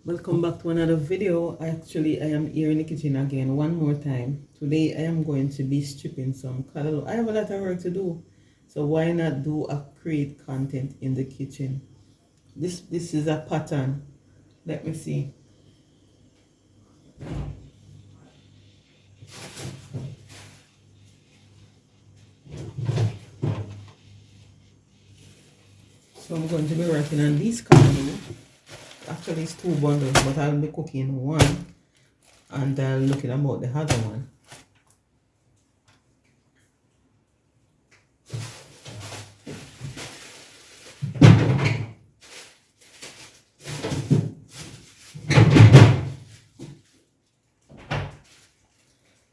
Welcome back to another video. I am here in the kitchen again one more time. Today I am going to be stripping some calaloo. I have a lot of work to do, so why not do a create content in the kitchen? This is a pattern. Let me see. So I'm going to be working on these calaloo. Actually it's two bundles, but I'll be cooking one and looking about the other one.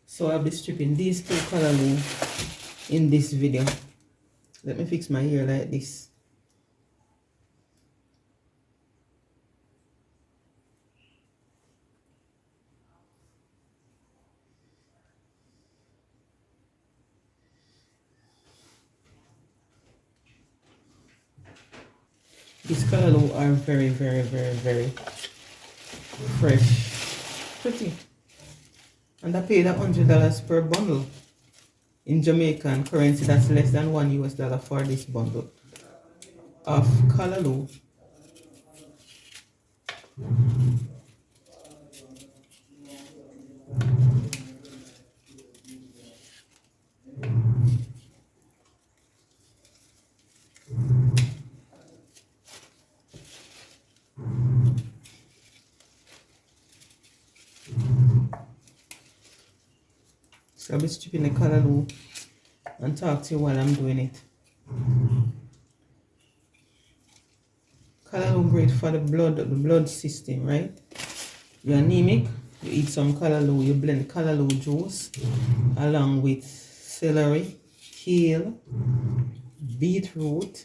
So I'll be stripping these two calaloo in this video. Let me fix my hair like this. These calaloo are very fresh, pretty. And I paid $100 per bundle. In Jamaican currency, that's less than $1 for this bundle of calaloo. So I'll be stripping the calaloo and talk to you while I'm doing it. Calaloo great for the blood system, right? You're anemic, you eat some calaloo, you blend calaloo juice along with celery, kale, beetroot,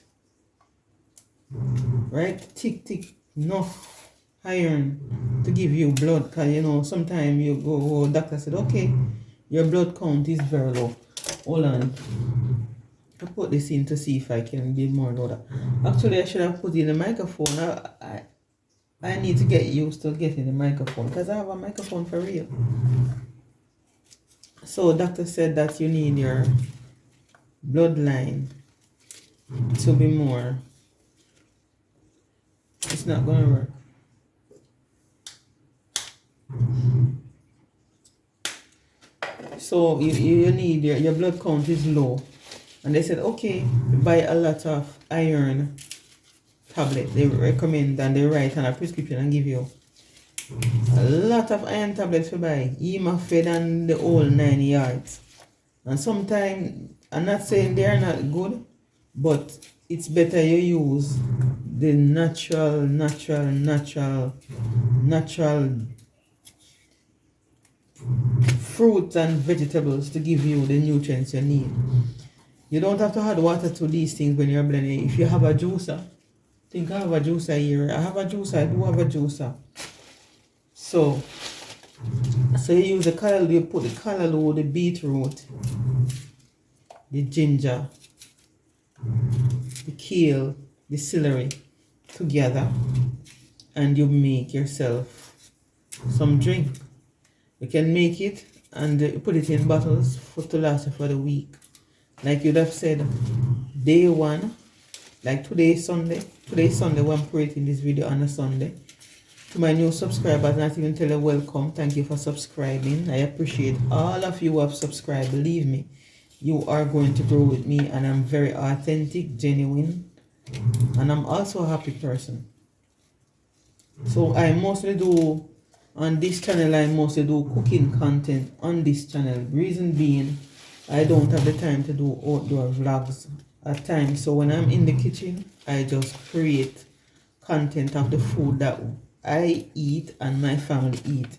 right? Thick enough iron to give you blood, because you know sometimes you go, doctor said, okay, your blood count is very low. Hold on. I put this in to see if I can be more louder. Actually, I should have put in the microphone. I need to get used to getting the microphone because I have a microphone for real. So doctor said that you need your bloodline to be more. It's not going to work. So you need your blood count is low, and they said okay, buy a lot of iron tablet. They recommend and they write on a prescription and give you a lot of iron tablets to buy, fed and the whole 9 yards. And sometimes I'm not saying they are not good, but it's better you use the natural fruits and vegetables to give you the nutrients you need. You don't have to add water to these things when you're blending. If you have a juicer, I think I have a juicer here. I do have a juicer. So you use the calaloo, you put the calaloo, the beetroot, the ginger, the kale, the celery together, and you make yourself some drink. You can make it and put it in bottles to last you for the week. Like you'd have said, day one, like today's Sunday when I'm creating this video on a Sunday. To my new subscribers, not even tell you welcome. Thank you for subscribing. I appreciate all of you who have subscribed. Believe me, you are going to grow with me, and I'm very authentic, genuine, and I'm also a happy person. So I mostly do, on this channel, I mostly do cooking content on this channel. Reason being, I don't have the time to do outdoor vlogs at times. So when I'm in the kitchen, I just create content of the food that I eat and my family eat.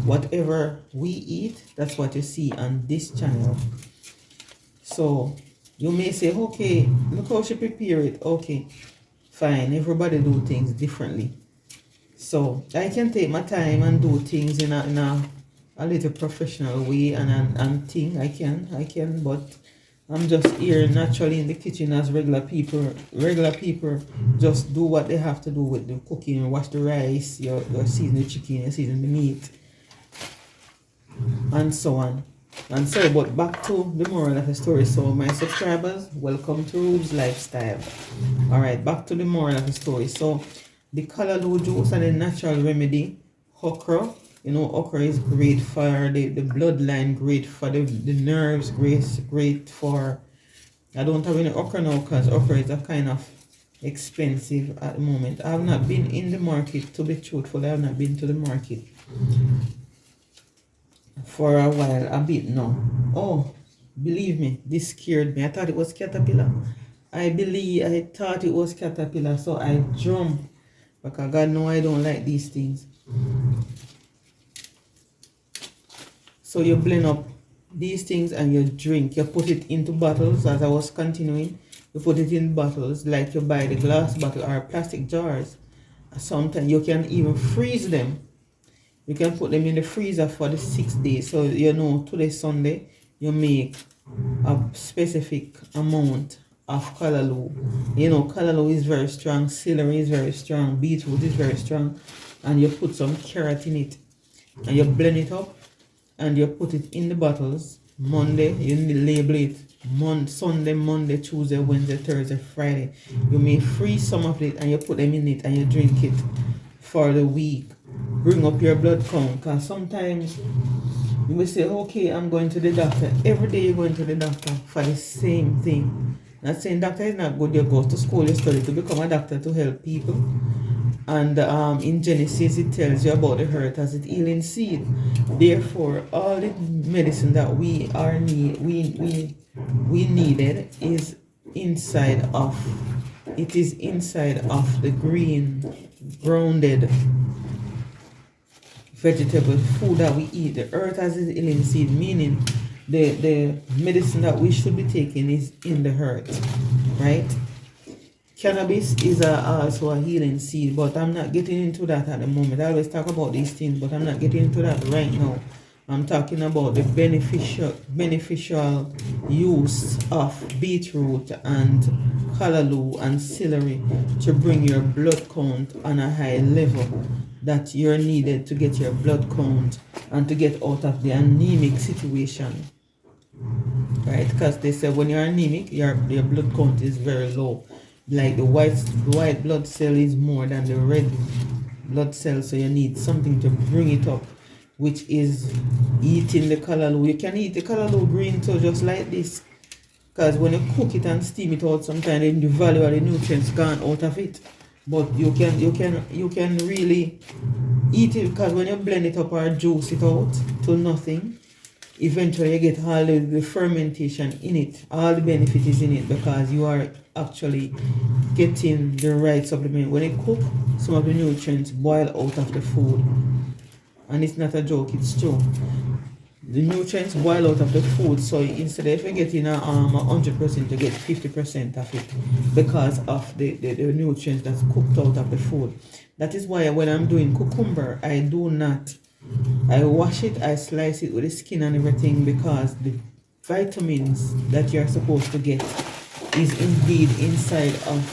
Whatever we eat, that's what you see on this channel. So you may say, okay, look how she prepare it. Okay, fine, everybody do things differently. So I can take my time and do things in a little professional way and thing. I can, but I'm just here naturally in the kitchen as regular people. Regular people just do what they have to do with the cooking, wash the rice, you season the chicken, you season the meat, and so on. And so, but back to the moral of the story. So, my subscribers, welcome to Rube's Lifestyle. Alright, back to the moral of the story. So, the Calaloo juice and the natural remedy, okra. You know, okra is great for the bloodline, great for the nerves, great for... I don't have any okra now because okra is a kind of expensive at the moment. I have not been in the market, to be truthful. I have not been to the market for a while, a bit now. Oh, believe me, this scared me. I thought it was caterpillar. I thought it was caterpillar, so I jumped. Because God know I don't like these things. So you blend up these things and you drink. You put it into bottles. As I was continuing, you put it in bottles like you buy the glass bottle or plastic jars. Sometimes you can even freeze them. You can put them in the freezer for the 6 days. So you know today Sunday you make a specific amount of Calaloo. You know Calaloo is very strong, celery is very strong, beetroot is very strong, and you put some carrot in it and you blend it up and you put it in the bottles. Monday you label it Sunday, Monday, Tuesday, Wednesday, Thursday, Friday. You may freeze some of it and you put them in it and you drink it for the week. Bring up your blood count, because sometimes you will say, okay, I'm going to the doctor. Every day you're going to the doctor for the same thing. Not saying doctor is not good. You go to school, you study to become a doctor to help people. And in Genesis it tells you about the earth as its healing seed. Therefore, all the medicine that we needed is inside of. It is inside of the green, grounded vegetable food that we eat. The earth has its healing seed, meaning the medicine that we should be taking is in the earth, right? Cannabis is also a healing seed, but I'm not getting into that at the moment. I always talk about these things, but I'm not getting into that right now. I'm talking about the beneficial use of beetroot and Calaloo and celery to bring your blood count on a high level that you're needed to get your blood count and to get out of the anemic situation, right? Because they say when you're anemic, your blood count is very low. Like the white blood cell is more than the red blood cell, so you need something to bring it up, which is eating the Calaloo. You can eat the Calaloo green too, just like this, because when you cook it and steam it out, sometimes the value of the nutrients gone out of it. But you can really eat it, because when you blend it up or juice it out to nothing, eventually you get all the fermentation in it. All the benefit is in it because you are actually getting the right supplement. When you cook, some of the nutrients boil out of the food. And it's not a joke, it's true. The nutrients boil out of the food, so instead of getting 100%, you get 50% of it because of the nutrients that's cooked out of the food. That is why when I'm doing cucumber, I wash it, I slice it with the skin and everything, because the vitamins that you're supposed to get is indeed inside of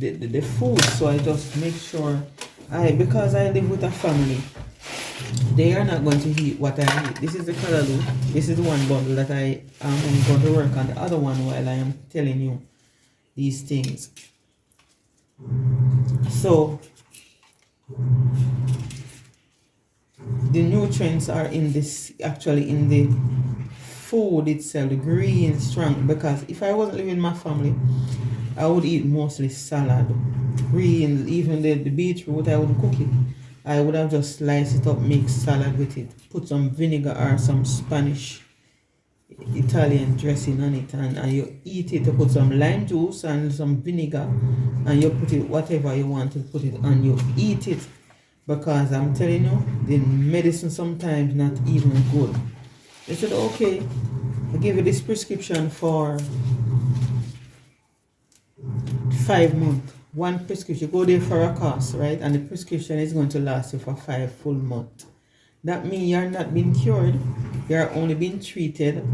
the food. So I just make sure because I live with a family, they are not going to eat what I eat. This is the Calaloo. This is the one bottle that I am going to work on the other one while I am telling you these things. So the nutrients are in this, actually in the food itself, the green strong. Because if I wasn't living in my family, I would eat mostly salad, green, even the beetroot. I wouldn't cook it. I would have just sliced it up, make salad with it, put some vinegar or some Spanish Italian dressing on it, and you eat it. You put some lime juice and some vinegar, and you put it whatever you want to put it, and you eat it. Because I'm telling you, the medicine sometimes not even good. They said, okay, I give you this prescription for 5 months. One prescription, you go there for a cost, right? And the prescription is going to last you for 5 full months. That means you're not being cured. You're only being treated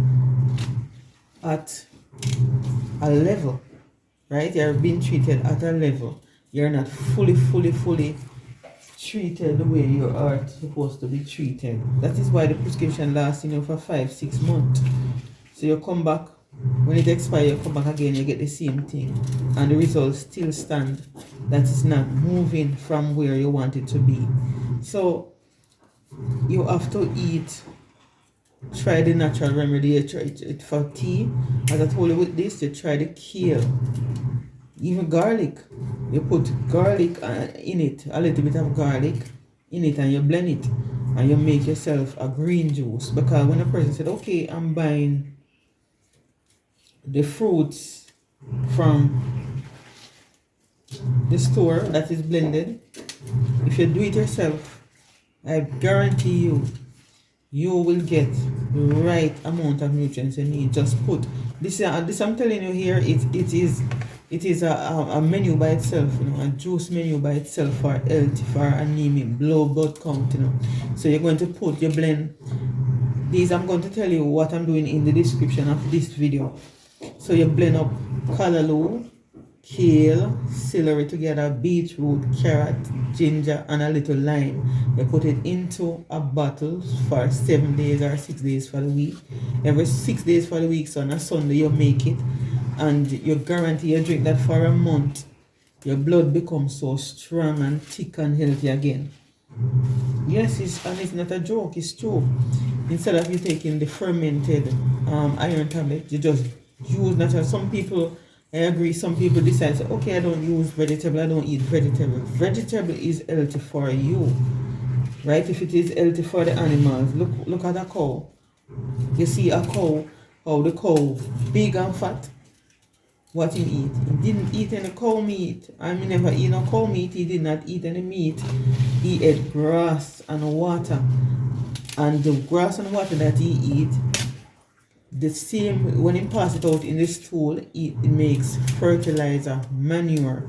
at a level, right? You're being treated at a level. You're not fully treated the way you are supposed to be treated. That is why the prescription lasts, for 5-6 months. So you come back, when it expires, you come back again, you get the same thing, and the results still stand. That is not moving from where you want it to be. So you have to try the natural remedy. You try it for tea. As I told you with this, you try the kale, even garlic. You put garlic in it, a little bit of garlic in it, and you blend it, and you make yourself a green juice. Because when a person said, okay, I'm buying the fruits from the store that is blended, if you do it yourself, I guarantee you will get the right amount of nutrients you need. Just put this I'm telling you here, it is a menu by itself, a juice menu by itself for health, for anemia, low blood count, So you're going to put your blend these. I'm going to tell you what I'm doing in the description of this video. So you blend up Calaloo, kale, celery together, beetroot, carrot, ginger, and a little lime. You put it into a bottle for 7 days or 6 days for the week. Every 6 days for the week, so on a Sunday you make it, and you guarantee you drink that for a month. Your blood becomes so strong and thick and healthy again. Yes, it's not a joke, it's true. Instead of you taking the fermented iron tablet, you just use natural. Some people, I agree, some people decide, okay, I don't use vegetable, I don't eat vegetable. Vegetable is healthy for you, right? If it is healthy for the animals, look at a cow. You see a cow, how the cow big and fat. What he eat? He didn't eat any cow meat. I mean, never eat no cow meat. He did not eat any meat. He ate grass and water. And the grass and water that he eat, the same, when he pass it out in the stool, it makes fertilizer, manure,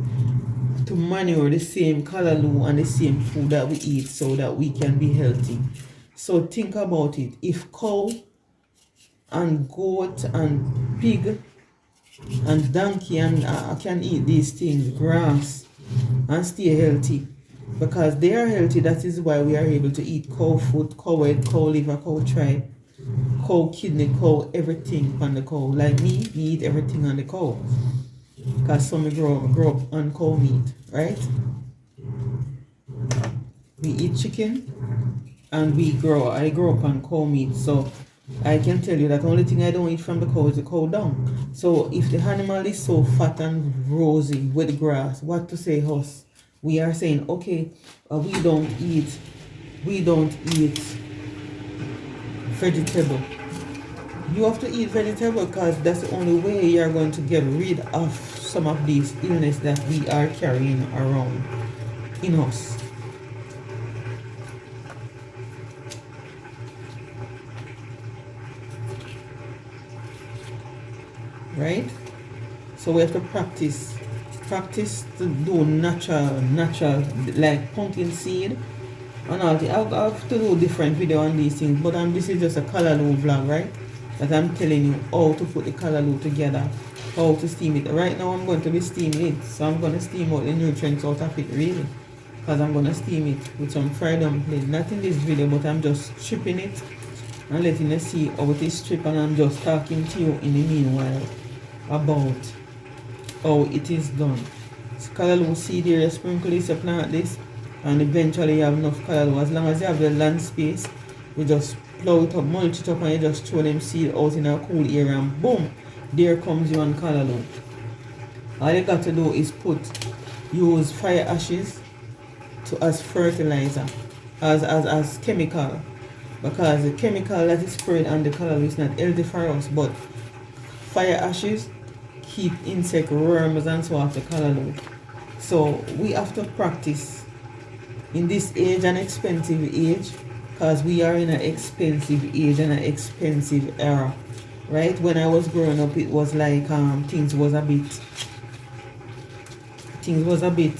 to manure the same Calaloo and the same food that we eat, so that we can be healthy. So think about it. If cow and goat and pig and donkey and can eat these things, grass, and stay healthy, because they are healthy, that is why we are able to eat cow foot, cow head, cow liver, cow tripe, cow kidney, cow everything on the cow. Like me eat everything on the cow, because some grow up on cow meat, right? We eat chicken, and I grow up on cow meat, so I can tell you that the only thing I don't eat from the cow is the cow dung. So if the animal is so fat and rosy with grass, what to say us? We are saying, okay, we don't eat vegetable. You have to eat vegetable, because that's the only way you're going to get rid of some of these illness that we are carrying around in us. Right? So we have to practice to do natural, like pumpkin seed and all the. I'll have to do different video on these things, but this is just a Calaloo vlog, right? That I'm telling you how to put the Calaloo together, how to steam it. Right now I'm going to be steaming it, so I'm going to steam out the nutrients out of it, really, because I'm going to steam it with some fried dumpling. Not in this video, but I'm just stripping it and letting you see how it is stripped, and I'm just talking to you in the meanwhile about how it is done. So Calaloo seed here, you sprinkle this, you plant this, and eventually you have enough Calaloo. As long as you have the land space, you just plow it up, mulch it up, and you just throw them seed out in a cool area, and boom, there comes your Calaloo. All you got to do is use fire ashes as fertilizer, as chemical, because the chemical that is sprayed on the Calaloo is not healthy for us, but fire ashes keep insect, worms, and so off the Calaloo. So we have to practice in this age, an expensive age, because we are in an expensive age and an expensive era, right? When I was growing up, it was like things was a bit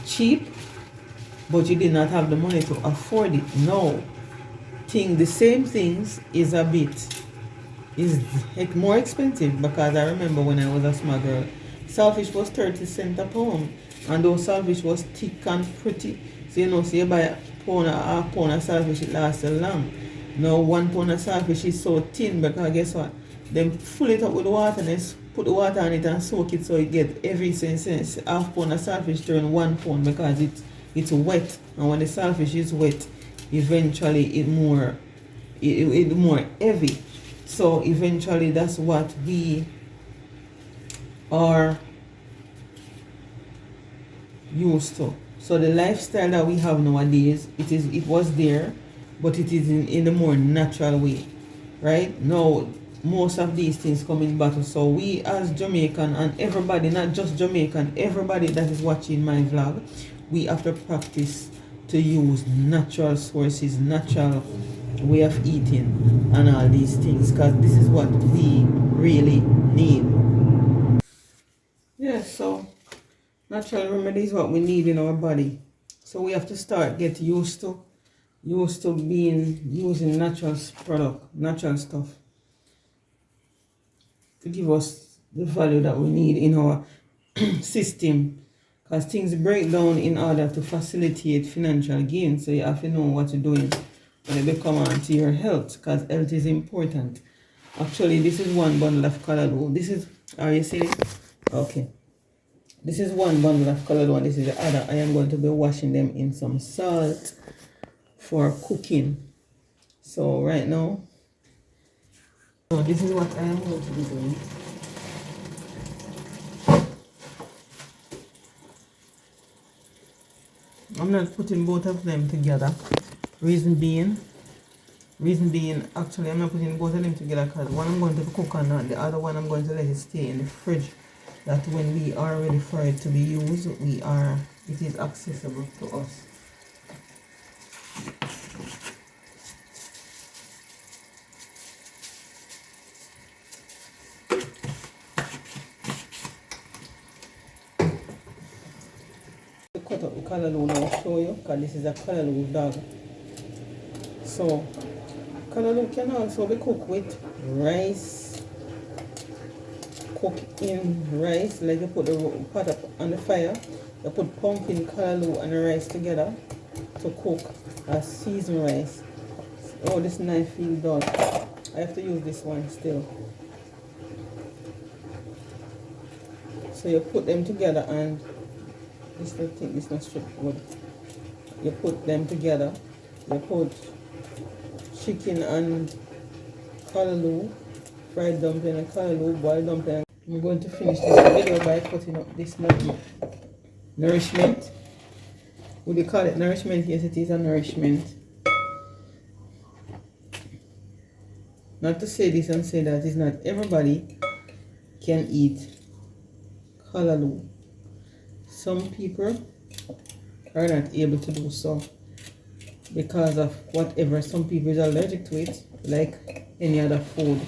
cheap, but you did not have the money to afford it. No, the same things is a bit is more expensive, because I remember when I was a small girl, saltfish was 30 cents a pound, and those saltfish was thick and pretty. So so you buy a pound, a half pound of saltfish, it lasts long. Now 1 pound of saltfish is so thin, because guess what? Them fill it up with water and then put the water on it and soak it so it get every sense. Half pound of saltfish turn 1 pound, because it's wet, and when the saltfish is wet, eventually it more heavy. So eventually that's what we are used to. So the lifestyle that we have nowadays, it was there, but it is in a more natural way. Right? Now most of these things come in battle. So we as Jamaican, and everybody, not just Jamaican, everybody that is watching my vlog, we have to practice to use natural sources, natural way of eating and all these things, because this is what we really need. Yeah, so natural remedy is what we need in our body. So we have to start get used to using natural product, natural stuff to give us the value that we need in our system, because things break down in order to facilitate financial gain. So you have to know what you're doing when it come on to your health, because health is important. Actually, this is one bundle of Calaloo. This is, are you seeing it? Okay. This is one bundle of Calaloo, and this is the other. I am going to be washing them in some salt for cooking. So right now, so this is what I am going to be doing. I'm not putting both of them together. Reason being, actually I'm not putting both of them together because one I'm going to cook on, and the other one I'm going to let it stay in the fridge. That when we are ready for it to be used, it is accessible to us. Cut up the Calaloo now, show you, because this is a Calaloo dog. So Calaloo can also be cooked with rice. Cook in rice, like you put the pot up on the fire, you put pumpkin, Calaloo and the rice together to cook as seasoned rice. Oh, this knife feels dull. I have to use this one still. So you put them together, and this thing is not strip wood. You put them together. You put chicken and Calaloo, fried dumpling and Calaloo, boiled dumpling. I'm going to finish this video by cutting up this nourishment. Would you call it nourishment? Yes, it is a nourishment. Not to say this and say that, is not everybody can eat Calaloo. Some people are not able to do so because of whatever. Some people is allergic to it, like any other food.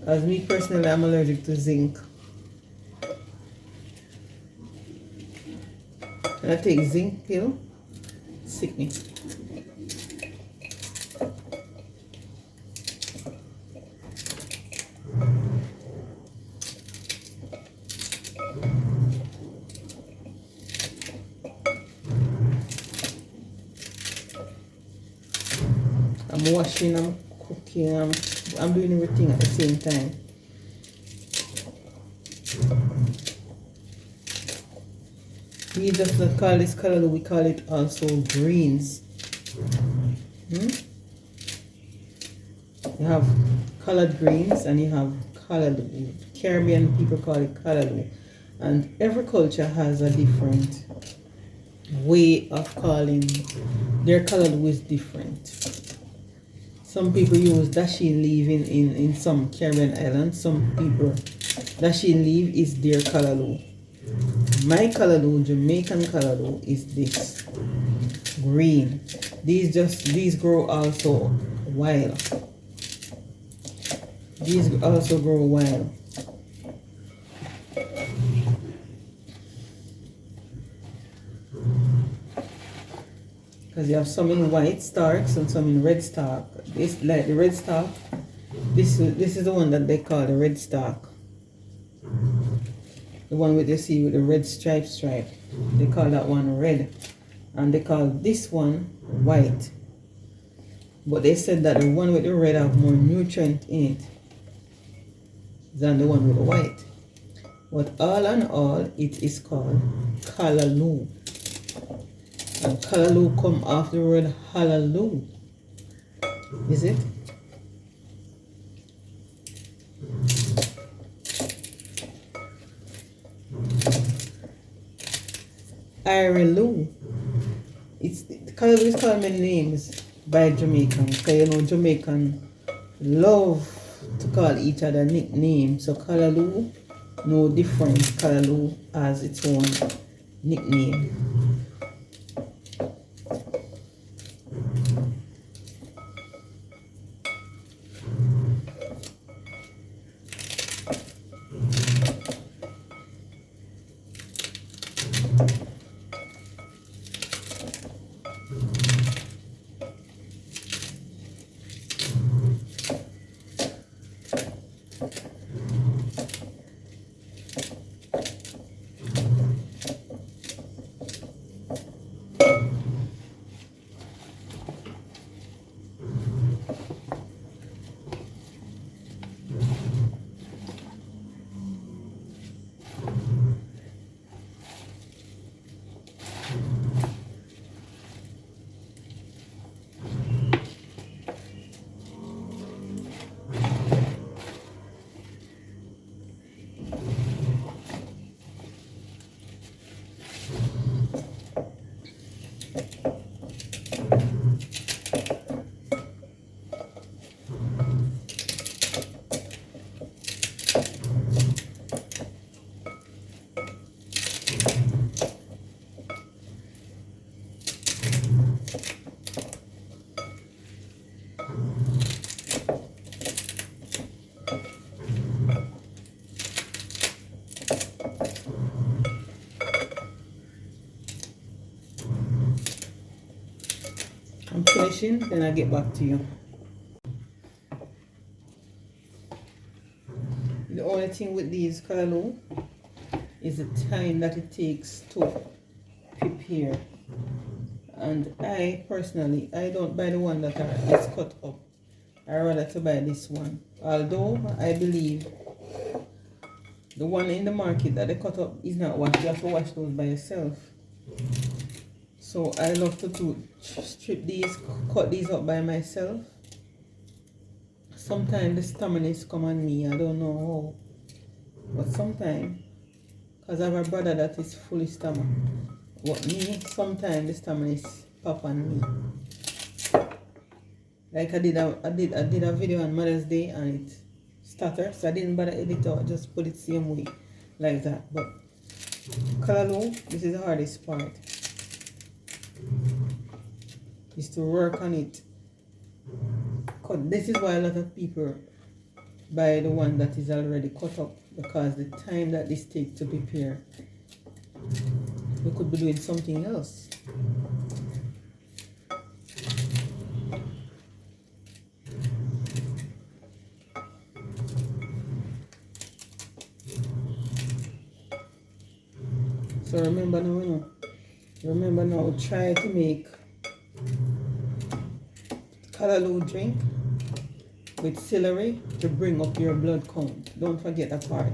As me personally, I'm allergic to zinc. And I take zinc pill, sick me. I'm washing, I'm cooking, I'm doing everything at the same time. We just don't call this Calaloo, we call it also greens. You have collard greens and you have Calaloo. Caribbean people call it Calaloo. And every culture has a different way of calling their Calaloo is different. Some people use dasheen leaf in some Caribbean islands. Some people, dasheen leaf is their Calaloo. My Calaloo, Jamaican Calaloo, is this green. These grow also wild. These also grow wild. Because you have some in white stalks and some in red stalk. It's like the red stalk. This is the one that they call the red stalk. The one with you see with the red stripe. They call that one red. And they call this one white. But they said that the one with the red have more nutrient in it than the one with the white. But all in all, it is called Calaloo. And Calaloo come off the word hallelujah. Is it? Ireloo. It's Calaloo is called many names by Jamaicans. Because you know Jamaican love to call each other nicknames. So Calaloo, no different. Calaloo has its own nickname. I'm finishing, then I get back to you. The only thing with these Calaloo is the time that it takes to prepare. And I personally, I don't buy the one that is cut up. I rather to buy this one. Although I believe the one in the market that they cut up is not washed. You have to wash those by yourself. So I love to strip these, cut these up by myself. Sometimes the stamina come on me, I don't know how. But sometimes, because I have a brother that is fully stamina. But me, sometimes the stamina pop on me. Like I did a video on Mother's Day and it stuttered, so I didn't bother edit out, just put it same way, like that. But Calaloo, this is the hardest part. Is to work on it. This is why a lot of people buy the one that is already cut up, because the time that this takes to prepare, we could be doing something else. So remember now, try to make Calaloo drink with celery to bring up your blood count. Don't forget that part.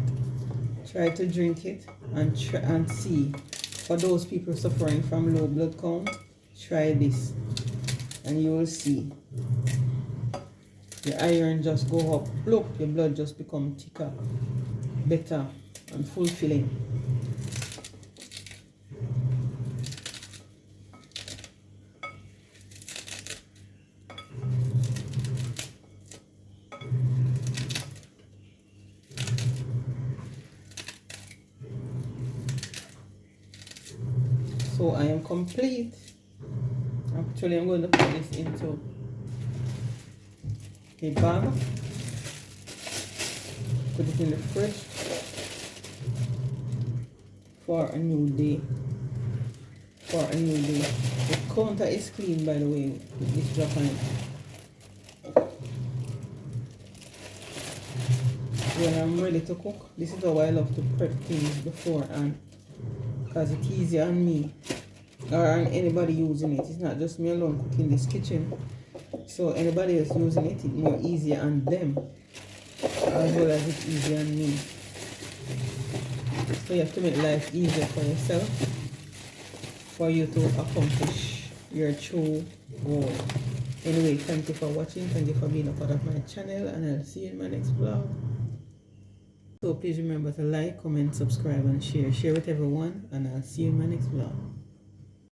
Try to drink it and see. For those people suffering from low blood count, try this and you will see the iron just go up. Look, your blood just become thicker, better and fulfilling. So I am complete. Actually, I'm going to put this into a bag. Put it in the fridge for a new day. The counter is clean, by the way, with this Japan. The when I'm ready to cook. This is how I love to prep things beforehand, because it's easier on me or on anybody using it. It's not just me alone cooking this kitchen, so anybody else using it, it's more easier on them as well as it's easier on me. So you have to make life easier for yourself, for you to accomplish your true goal. Anyway, thank you for watching, thank you for being a part of my channel, and I'll see you in my next vlog. So please remember to like, comment, subscribe, and share with everyone, and I'll see you in my next vlog.